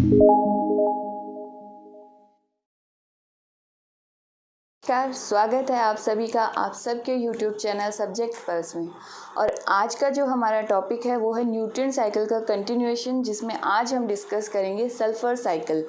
नमस्कार, स्वागत है आप सभी का आप सबके यूट्यूब चैनल सब्जेक्ट पल्स में। और आज का जो हमारा टॉपिक है वो है न्यूट्रिएंट साइकिल का कंटिन्यूएशन, जिसमें आज हम डिस्कस करेंगे सल्फ़र साइकिल।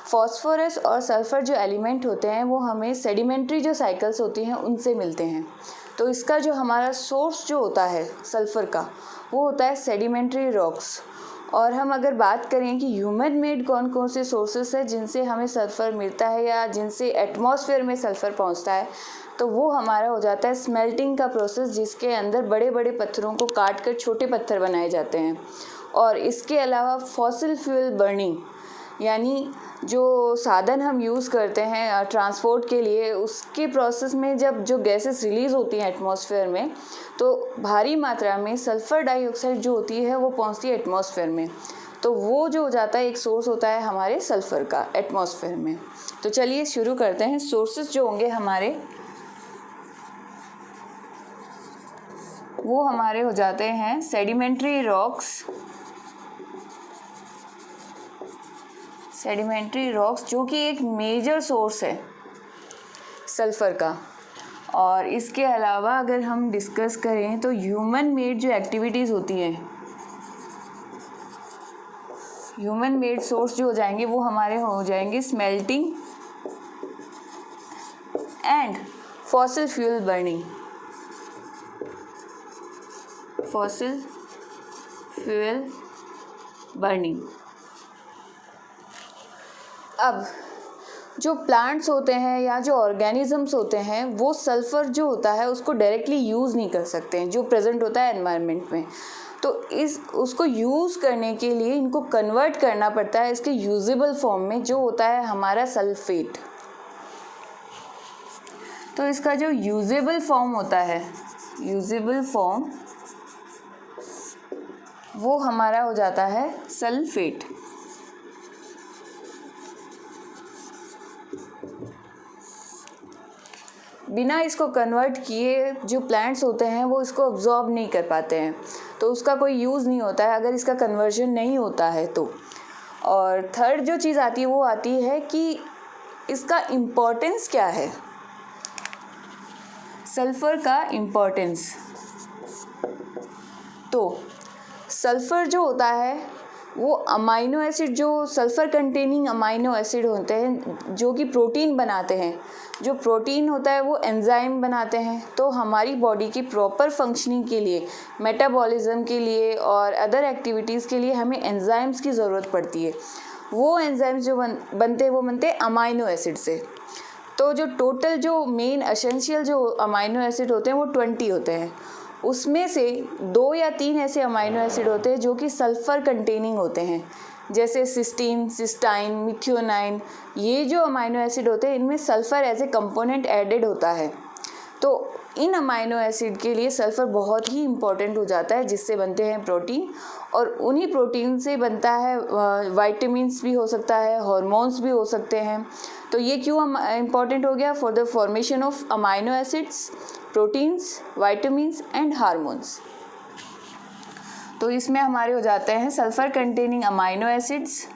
फॉस्फोरस और सल्फ़र जो एलिमेंट होते हैं वो हमें सेडिमेंट्री जो साइकिल्स होती हैं उनसे मिलते हैं। तो इसका जो हमारा सोर्स जो होता है सल्फ़र का वो होता है सेडिमेंट्री रॉक्स। और हम अगर बात करें कि ह्यूमन मेड कौन कौन से सोर्सेस है जिनसे हमें सल्फ़र मिलता है या जिनसे एटमॉस्फेयर में सल्फ़र पहुंचता है, तो वो हमारा हो जाता है स्मेल्टिंग का प्रोसेस, जिसके अंदर बड़े बड़े पत्थरों को काट कर छोटे पत्थर बनाए जाते हैं। और इसके अलावा फॉसिल फ्यूल बर्निंग, यानी जो साधन हम यूज़ करते हैं ट्रांसपोर्ट के लिए, उसके प्रोसेस में जब जो गैसेस रिलीज़ होती हैं एटमॉस्फेयर में, तो भारी मात्रा में सल्फ़र डाइऑक्साइड जो होती है वो पहुंचती है एटमॉस्फेयर में। तो वो जो हो जाता है एक सोर्स होता है हमारे सल्फ़र का एटमॉस्फेयर में। तो चलिए शुरू करते हैं। सोर्सेस जो होंगे हमारे वो हमारे हो जाते हैं सेडिमेंट्री रॉक्स, जो कि एक मेजर सोर्स है सल्फ़र का। और इसके अलावा अगर हम डिस्कस करें तो ह्यूमन मेड जो एक्टिविटीज़ होती हैं, ह्यूमन मेड सोर्स जो हो जाएंगे वो हमारे हो जाएंगे smelting and fossil fuel burning. अब जो प्लांट्स होते हैं या जो ऑर्गेनिजम्स होते हैं वो सल्फ़र जो होता है उसको डायरेक्टली यूज़ नहीं कर सकते हैं जो प्रेजेंट होता है एनवायरनमेंट में। तो उसको यूज़ करने के लिए इनको कन्वर्ट करना पड़ता है इसके यूजेबल फॉर्म में, जो होता है हमारा सल्फेट। तो इसका जो यूजेबल फॉर्म होता है, वो हमारा हो जाता है सल्फेट। बिना इसको कन्वर्ट किए जो प्लांट्स होते हैं वो इसको अब्जॉर्ब नहीं कर पाते हैं, तो उसका कोई यूज़ नहीं होता है अगर इसका कन्वर्जन नहीं होता है तो। और थर्ड जो चीज़ आती है वो आती है कि इसका इम्पोर्टेंस क्या है, सल्फ़र का इम्पोर्टेंस। तो सल्फ़र जो होता है वो अमाइनो एसिड, जो सल्फ़र कंटेनिंग अमाइनो एसिड होते हैं जो कि प्रोटीन बनाते हैं, जो प्रोटीन होता है वो एंजाइम बनाते हैं। तो हमारी बॉडी की प्रॉपर फंक्शनिंग के लिए, मेटाबॉलिज्म के लिए और अदर एक्टिविटीज़ के लिए हमें एंजाइम्स की ज़रूरत पड़ती है। वो एंजाइम्स जो बनते हैं अमाइनो एसिड से। तो जो टोटल जो मेन एसेंशियल जो अमाइनो एसिड होते हैं वो 20 होते हैं। उसमें से 2 या 3 ऐसे अमाइनो एसिड होते हैं जो कि सल्फ़र कंटेनिंग होते हैं, जैसे सिस्टीन, सिस्टाइन, मिथियोनाइन। ये जो अमाइनो एसिड होते हैं इनमें sulphur as a component added होता है। तो इन अमाइनो एसिड के लिए सल्फ़र बहुत ही इम्पॉर्टेंट हो जाता है, जिससे बनते हैं प्रोटीन। और उन्हीं प्रोटीन से बनता है वाइटामिन्स भी हो सकता है, हार्मोन्स भी हो सकते हैं। तो ये क्यों इम्पॉर्टेंट हो गया? For the formation of amino acids, proteins, vitamins and hormones. तो इसमें हमारे हो जाते हैं सल्फ़र कंटेनिंग अमाइनो एसिड्स,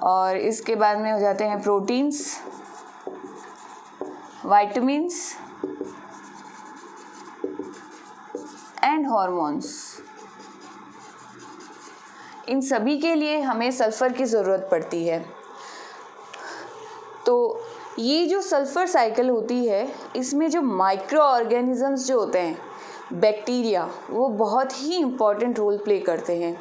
और इसके बाद में हो जाते हैं प्रोटीन्स, वाइटामिन्स एंड हार्मोन्स। इन सभी के लिए हमें सल्फ़र की ज़रूरत पड़ती है। तो ये जो सल्फ़र साइकिल होती है इसमें जो माइक्रो ऑर्गेनिज़म्स जो होते हैं, बैक्टीरिया, वो बहुत ही इम्पॉर्टेंट रोल प्ले करते हैं।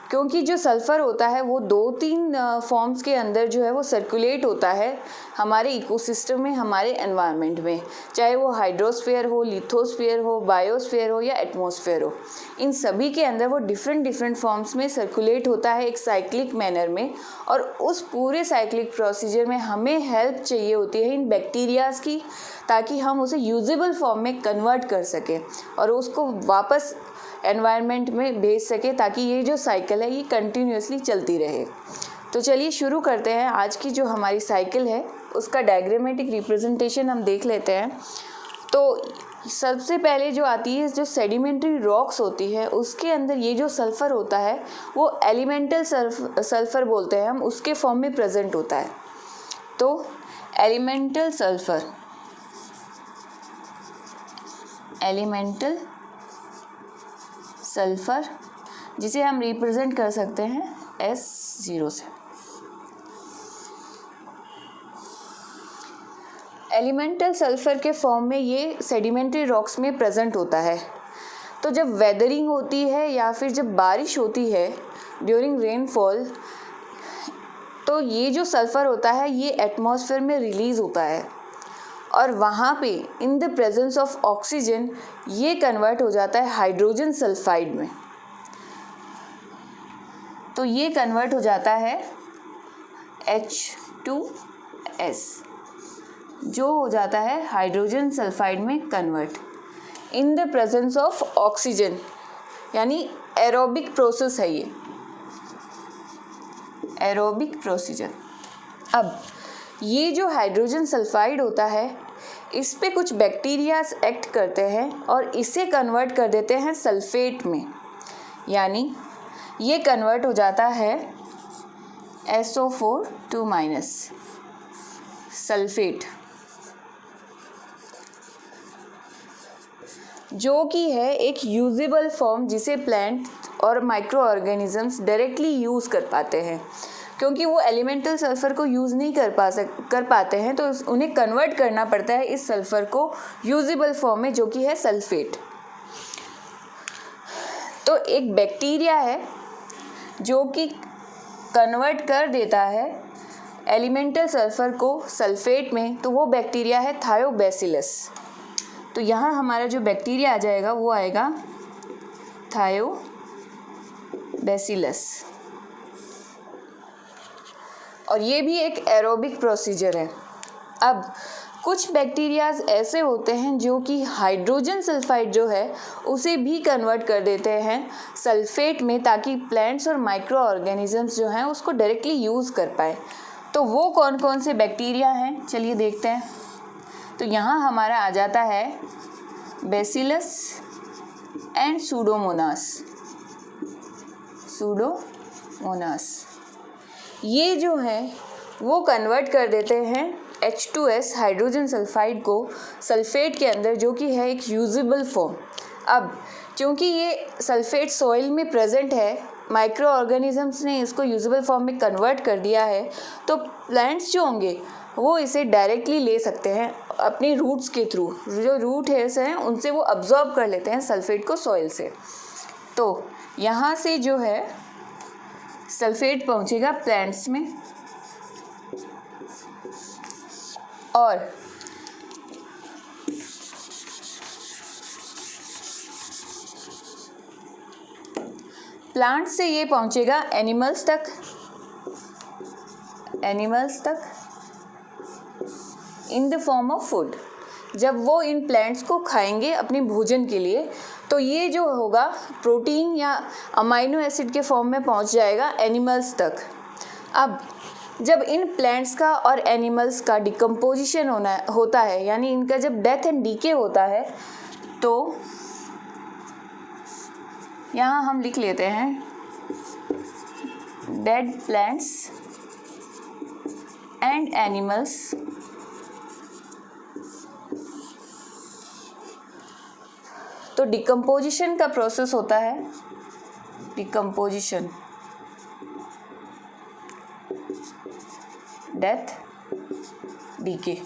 क्योंकि जो सल्फ़र होता है वो 2-3 फॉर्म्स के अंदर जो है वो सर्कुलेट होता है हमारे इकोसिस्टम में, हमारे एनवायरनमेंट में, चाहे वो हाइड्रोस्फीयर हो, लिथोस्फीयर हो, बायोस्फीयर हो या एटमॉस्फेयर हो। इन सभी के अंदर वो डिफरेंट फॉर्म्स में सर्कुलेट होता है एक साइक्लिक मैनर में। और उस पूरे साइक्लिक प्रोसीजर में हमें हेल्प चाहिए होती है इन बैक्टीरियाज़ की, ताकि हम उसे यूजेबल फॉर्म में कन्वर्ट कर सकें और उसको वापस एनवायरनमेंट में भेज सके, ताकि ये जो साइकिल है ये कंटिन्यूसली चलती रहे। तो चलिए शुरू करते हैं। आज की जो हमारी साइकिल है उसका डायग्रामेटिक रिप्रेजेंटेशन हम देख लेते हैं। तो सबसे पहले जो आती है जो सेडिमेंट्री रॉक्स होती है उसके अंदर ये जो सल्फ़र होता है वो एलिमेंटल सल्फ़र बोलते हैं हम, उसके फॉर्म में प्रेजेंट होता है। तो एलिमेंटल सल्फ़र जिसे हम रिप्रेजेंट कर सकते हैं S0 से। एलिमेंटल सल्फ़र के फॉर्म में ये सेडिमेंट्री रॉक्स में प्रेजेंट होता है। तो जब वेदरिंग होती है या फिर जब बारिश होती है ड्यूरिंग रेनफॉल, तो ये जो सल्फ़र होता है ये एटमॉस्फेयर में रिलीज़ होता है और वहाँ पे in the presence of oxygen ये कन्वर्ट हो जाता है हाइड्रोजन सल्फाइड में। तो ये कन्वर्ट हो जाता है H2S, जो हो जाता है हाइड्रोजन सल्फाइड में convert in the presence of oxygen, यानी एरोबिक प्रोसेस है ये, एरोबिक प्रोसीजर। अब ये जो हाइड्रोजन सल्फाइड होता है इस पे कुछ बैक्टीरियाज एक्ट करते हैं और इसे कन्वर्ट कर देते हैं सल्फेट में, यानी ये कन्वर्ट हो जाता है SO4 सल्फेट, जो कि है एक यूजेबल फॉर्म जिसे प्लांट और माइक्रो ऑर्गेनिजम्स डायरेक्टली यूज़ कर पाते हैं। क्योंकि वो एलिमेंटल सल्फ़र को यूज़ नहीं कर पाते हैं, तो उन्हें कन्वर्ट करना पड़ता है इस सल्फ़र को यूजेबल फॉर्म में, जो कि है सल्फेट। तो एक बैक्टीरिया है जो कि कन्वर्ट कर देता है एलिमेंटल सल्फ़र को सल्फेट में, तो वो बैक्टीरिया है थायोबैसिलस। तो यहाँ हमारा जो बैक्टीरिया आ जाएगा वो आएगा थायोबैसिलस, और ये भी एक एरोबिक प्रोसीजर है। अब कुछ बैक्टीरियाज ऐसे होते हैं जो कि हाइड्रोजन सल्फाइड जो है उसे भी कन्वर्ट कर देते हैं सल्फेट में, ताकि प्लांट्स और माइक्रो ऑर्गेनिजम्स जो हैं उसको डायरेक्टली यूज़ कर पाए। तो वो कौन कौन से बैक्टीरिया हैं चलिए देखते हैं। तो यहाँ हमारा आ जाता है बैसिलस एंड सूडोमोनास। ये जो है वो कन्वर्ट कर देते हैं H2S हाइड्रोजन सल्फाइड को सल्फेट के अंदर, जो कि है एक यूजेबल फॉर्म। अब क्योंकि ये सल्फेट सॉइल में प्रेजेंट है, माइक्रो ऑर्गेनिजम्स ने इसको यूजेबल फॉर्म में कन्वर्ट कर दिया है, तो प्लांट्स जो होंगे वो इसे डायरेक्टली ले सकते हैं अपनी रूट्स के थ्रू। जो रूट हेयर्स हैं उनसे वो अब्जॉर्ब कर लेते हैं सल्फेट को सॉइल से। तो यहाँ से जो है सल्फेट पहुँचेगा प्लांट्स में, और प्लांट से ये पहुँचेगा एनिमल्स तक in the form of food. जब वो इन प्लांट्स को खाएंगे अपने भोजन के लिए, तो ये जो होगा प्रोटीन या अमाइनो एसिड के फॉर्म में पहुंच जाएगा एनिमल्स तक। अब जब इन प्लांट्स का और एनिमल्स का डिकम्पोजिशन होता है, यानी इनका जब डेथ एंड डीके होता है, तो यहाँ हम लिख लेते हैं डेड प्लांट्स एंड एनिमल्स तो डिकम्पोजिशन का प्रोसेस होता है, डिकम्पोजिशन, डेथ, डीके।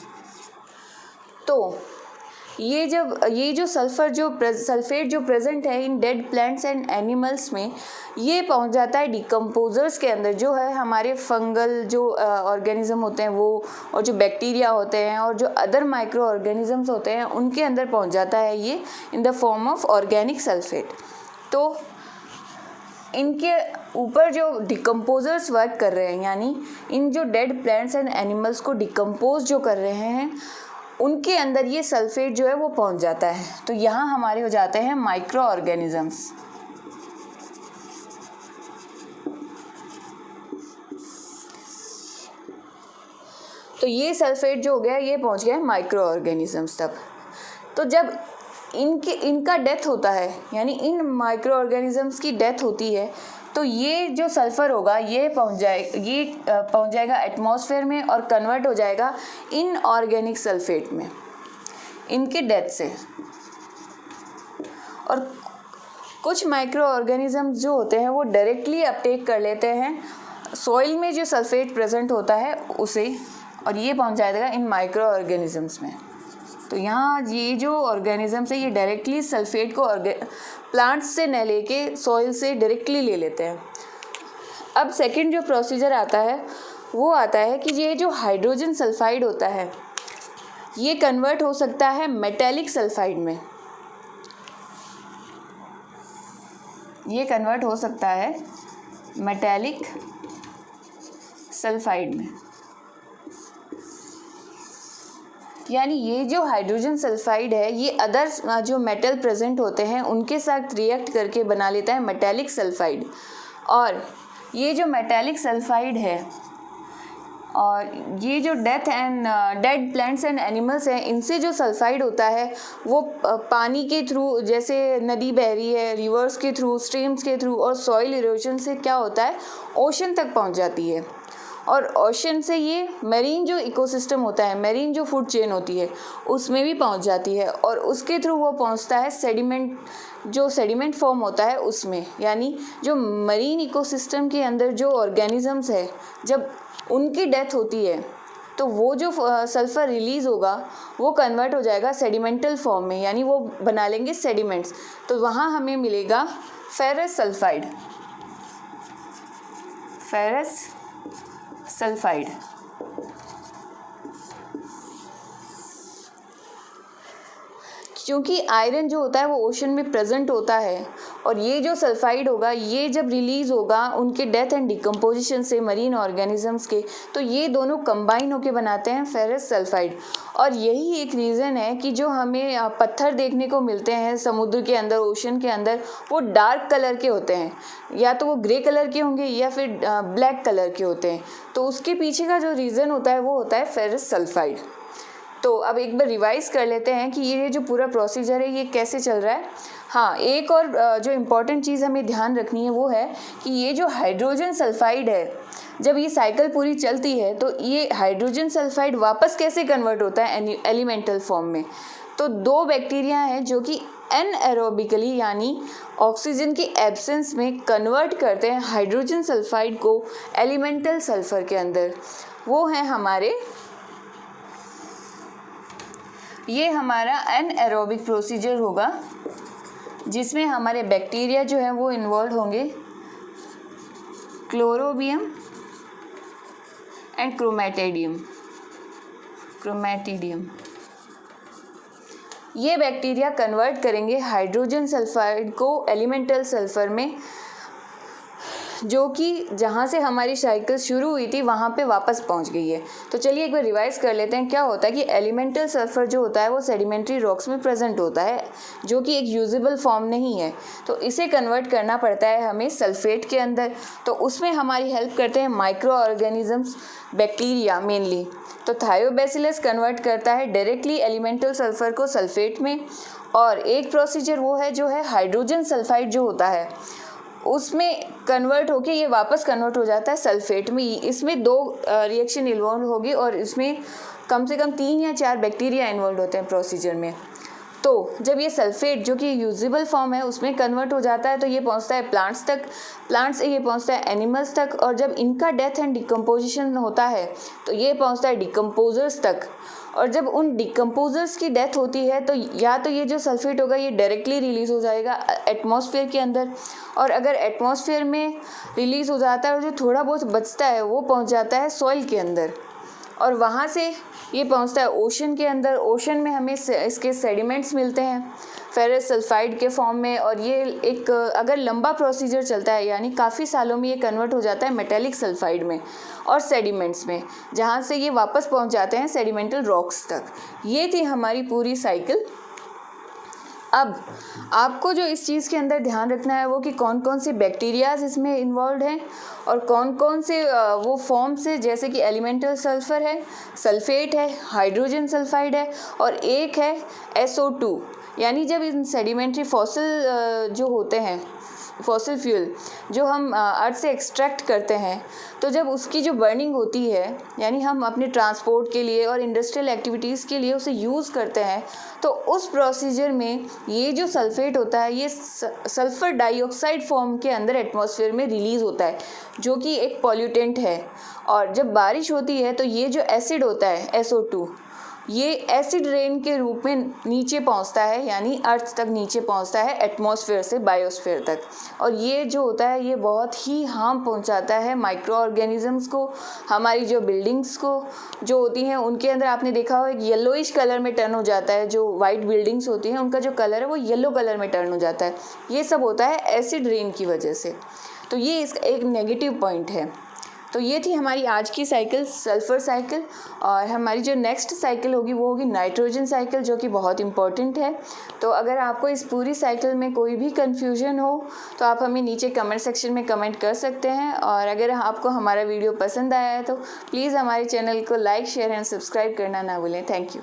तो ये जो सल्फेट जो प्रेजेंट है इन डेड प्लांट्स एंड एनिमल्स में, ये पहुंच जाता है डिकम्पोजर्स के अंदर, जो है हमारे फंगल जो ऑर्गेनिज्म होते हैं वो, और जो बैक्टीरिया होते हैं और जो अदर माइक्रो ऑर्गेनिजम्स होते हैं उनके अंदर पहुंच जाता है ये in the form of organic sulphate. तो इनके ऊपर जो डिकम्पोजर्स वर्क कर रहे हैं, यानी इन जो डेड प्लांट्स एंड एनिमल्स को डिकम्पोज जो कर रहे हैं, उनके अंदर ये सल्फेट जो है वो पहुंच जाता है। तो यहाँ हमारे हो जाते हैं माइक्रो ऑर्गेनिजम्स। तो ये सल्फेट जो हो गया ये पहुंच गया माइक्रो ऑर्गेनिजम्स तक। तो जब इनका डेथ होता है, यानी इन माइक्रो ऑर्गेनिजम्स की डेथ होती है, तो ये जो सल्फ़र होगा ये पहुंच जाएगा एटमॉस्फेयर में और कन्वर्ट हो जाएगा इनऑर्गेनिक सल्फेट में इनके डेथ से। और कुछ माइक्रो ऑर्गेनिजम्स जो होते हैं वो डायरेक्टली अपटेक कर लेते हैं सॉइल में जो सल्फेट प्रेजेंट होता है उसे, और ये पहुंच जाएगा इन माइक्रो ऑर्गेनिजम्स में। तो यहाँ ये जो ऑर्गेनिजम्स है ये डायरेक्टली सल्फेट को प्लांट्स से न लेके सॉइल से डायरेक्टली ले लेते हैं। अब सेकंड जो प्रोसीजर आता है वो आता है कि ये जो हाइड्रोजन सल्फाइड होता है ये कन्वर्ट हो सकता है मेटेलिक सल्फाइड में। ये कन्वर्ट हो सकता है मेटेलिक सल्फाइड में, यानी ये जो हाइड्रोजन सल्फाइड है ये अदर जो मेटल प्रेजेंट होते हैं उनके साथ रिएक्ट करके बना लेता है मेटेलिक सल्फाइड। और ये जो मेटेलिक सल्फाइड है और ये जो डेड प्लांट्स एंड एनिमल्स हैं इनसे जो सल्फाइड होता है वो पानी के थ्रू, जैसे नदी बह रही है, रिवर्स के थ्रू, स्ट्रीम्स के थ्रू और सॉइल इरोजन से क्या होता है ओशन तक पहुंच जाती है। और ओशन से ये मेरीन जो इकोसिस्टम होता है, मेरीन जो फूड चेन होती है उसमें भी पहुंच जाती है और उसके थ्रू वो पहुंचता है सेडिमेंट फॉर्म होता है उसमें। यानी जो मरीन इकोसिस्टम के अंदर जो ऑर्गेनिजम्स है जब उनकी डेथ होती है तो वो जो सल्फ़र रिलीज़ होगा वो कन्वर्ट हो जाएगा सेडिमेंटल फॉर्म में, यानी वो बना लेंगे सेडिमेंट्स। तो वहाँ हमें मिलेगा फेरस सल्फाइड। क्योंकि आयरन जो होता है वो ओशन में प्रेजेंट होता है और ये जो सल्फाइड होगा ये जब रिलीज़ होगा उनके डेथ एंड डिकम्पोजिशन से मरीन ऑर्गेनिजम्स के, तो ये दोनों कंबाइन होके बनाते हैं फेरस सल्फाइड। और यही एक रीज़न है कि जो हमें पत्थर देखने को मिलते हैं समुद्र के अंदर, ओशन के अंदर, वो डार्क कलर के होते हैं, या तो वो ग्रे कलर के होंगे या फिर ब्लैक कलर के होते हैं। तो उसके पीछे का जो रीज़न होता है वो होता है फेरस सल्फाइड। तो अब एक बार रिवाइज कर लेते हैं कि ये जो पूरा प्रोसीजर है ये कैसे चल रहा है। हाँ, एक और जो इम्पॉर्टेंट चीज़ हमें ध्यान रखनी है वो है कि ये जो हाइड्रोजन सल्फाइड है जब ये साइकिल पूरी चलती है तो ये हाइड्रोजन सल्फाइड वापस कैसे कन्वर्ट होता है एलिमेंटल फॉर्म में। तो दो बैक्टीरिया हैं जो कि एनएरोबिकली यानी ऑक्सीजन की एब्सेंस में कन्वर्ट करते हैं हाइड्रोजन सल्फाइड को एलिमेंटल सल्फर के अंदर। वो हैं ये हमारा एनएरोबिक प्रोसीजर होगा जिसमें हमारे बैक्टीरिया जो हैं वो इन्वॉल्व होंगे, क्लोरोबियम एंड क्रोमैटिडियम। ये बैक्टीरिया कन्वर्ट करेंगे हाइड्रोजन सल्फाइड को एलिमेंटल सल्फर में, जो कि जहाँ से हमारी साइकिल शुरू हुई थी वहाँ पे वापस पहुँच गई है। तो चलिए एक बार रिवाइज कर लेते हैं। क्या होता है कि एलिमेंटल सल्फर जो होता है वो सेडिमेंट्री रॉक्स में प्रेजेंट होता है जो कि एक यूजेबल फॉर्म नहीं है, तो इसे कन्वर्ट करना पड़ता है हमें सल्फेट के अंदर। तो उसमें हमारी हेल्प करते हैं माइक्रो ऑर्गेनिजम्स, बैक्टीरिया मेनली। तो थायोबैसिलस कन्वर्ट करता है डायरेक्टली एलिमेंटल सल्फर को सल्फेट में। और एक प्रोसीजर वो है जो है हाइड्रोजन सल्फाइड जो होता है उसमें कन्वर्ट होके ये वापस कन्वर्ट हो जाता है सल्फेट में। इसमें दो रिएक्शन इन्वॉल्व होगी और इसमें कम से कम 3 या 4 बैक्टीरिया इन्वॉल्व होते हैं प्रोसीजर में। तो जब ये सल्फेट जो कि यूजेबल फॉर्म है उसमें कन्वर्ट हो जाता है तो ये पहुंचता है प्लांट्स तक, प्लांट्स से ये पहुंचता है एनिमल्स तक, और जब इनका डेथ एंड डिकम्पोजिशन होता है तो ये पहुंचता है डिकम्पोजर्स तक। और जब उन डिकम्पोजर्स की डेथ होती है तो या तो ये जो सल्फेट होगा ये डायरेक्टली रिलीज़ हो जाएगा एटमॉस्फेयर के अंदर, और अगर एटमॉस्फेयर में रिलीज़ हो जाता है और जो थोड़ा बहुत बचता है वो पहुंच जाता है सॉइल के अंदर, और वहाँ से ये पहुंचता है ओशन के अंदर। ओशन में हमें इसके सेडिमेंट्स मिलते हैं फेरस सल्फाइड के फॉर्म में, और ये एक अगर लंबा प्रोसीजर चलता है यानी काफ़ी सालों में ये कन्वर्ट हो जाता है मेटेलिक सल्फाइड में और सेडिमेंट्स में, जहाँ से ये वापस पहुँच जाते हैं सेडिमेंटल रॉक्स तक। ये थी हमारी पूरी साइकिल। अब आपको जो इस चीज़ के अंदर ध्यान रखना है वो कि कौन कौन से बैक्टीरियाज इसमें इन्वॉल्व हैं और कौन कौन से वो फॉर्म्स है, जैसे कि एलिमेंटल सल्फ़र है, सल्फेट है, हाइड्रोजन सल्फाइड है और एक है SO2 यानी जब इन सेडिमेंट्री फॉसिल जो होते हैं, फॉसिल फ्यूल जो हम अर्थ से एक्सट्रैक्ट करते हैं, तो जब उसकी जो बर्निंग होती है, यानी हम अपने ट्रांसपोर्ट के लिए और इंडस्ट्रियल एक्टिविटीज़ के लिए उसे यूज़ करते हैं, तो उस प्रोसीजर में ये जो सल्फेट होता है ये सल्फ़र डाइऑक्साइड फॉर्म के अंदर एटमॉस्फेयर में रिलीज़ होता है, जो कि एक पॉल्यूटेंट है। और जब बारिश होती है तो ये जो एसिड होता है SO2, ये एसिड रेन के रूप में नीचे पहुंचता है, यानी अर्थ तक नीचे पहुंचता है, एटमॉस्फेयर से बायोस्फीयर तक। और ये जो होता है ये बहुत ही हार्म पहुंचाता है माइक्रो ऑर्गेनिजम्स को, हमारी जो बिल्डिंग्स को जो होती हैं उनके अंदर आपने देखा हो एक येलोइश कलर में टर्न हो जाता है। जो वाइट बिल्डिंग्स होती हैं उनका जो कलर है वो येलो कलर में टर्न हो जाता है। ये सब होता है एसिड रेन की वजह से। तो ये इसका एक नेगेटिव पॉइंट है। तो ये थी हमारी आज की साइकिल, सल्फ़र साइकिल। और हमारी जो नेक्स्ट साइकिल होगी वो होगी नाइट्रोजन साइकिल, जो कि बहुत इम्पॉर्टेंट है। तो अगर आपको इस पूरी साइकिल में कोई भी कन्फ्यूजन हो तो आप हमें नीचे कमेंट सेक्शन में कमेंट कर सकते हैं। और अगर आपको हमारा वीडियो पसंद आया है तो प्लीज़ हमारे चैनल को लाइक, शेयर एंड सब्सक्राइब करना ना भूलें। Thank you.